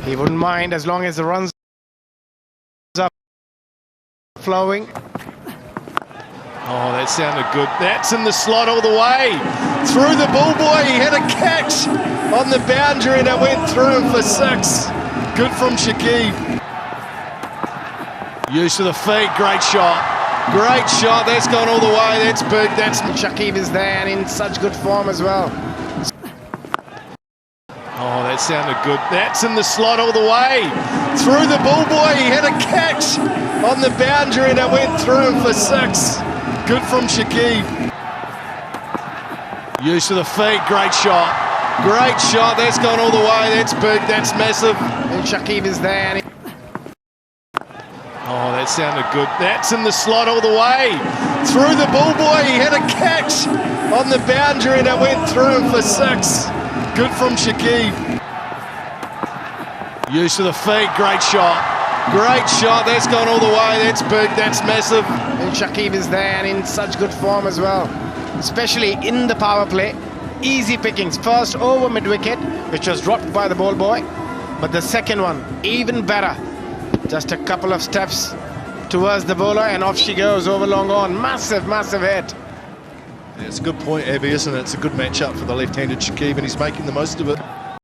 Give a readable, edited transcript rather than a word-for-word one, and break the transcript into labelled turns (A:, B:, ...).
A: He wouldn't mind as long as the runs are flowing.
B: Oh, that sounded good. That's in the slot all the way. Through the ball boy. He had a catch on the boundary and it went through him for 6. Good from Shakib. Use of the feet. Great shot. Great shot. That's gone all the way. That's big. That's...
A: Shakib is there and in such good form as well.
B: Oh, that sounded good. That's in the slot all the way. Through the ball boy. He had a catch on the boundary and it went through him for 6. Good from Shakib. Use of the feet. Great shot. Great shot. That's gone all the way. That's big. That's massive.
A: And Shakib is there. And
B: oh, that sounded good. That's in the slot all the way. Through the ball boy. He had a catch on the boundary and it went through him for 6. Good from Shakib. Use of the feet. Great shot. Great shot. That's gone all the way. That's big. That's massive.
A: And Shakib is there and in such good form as well. Especially in the power play. Easy pickings. First over mid-wicket, which was dropped by the ball boy. But the second one, even better. Just a couple of steps towards the bowler and off she goes over long on. Massive, massive hit.
B: Yeah, it's a good point, Abby, isn't it? It's a good matchup for the left-handed Shakib and he's making the most of it.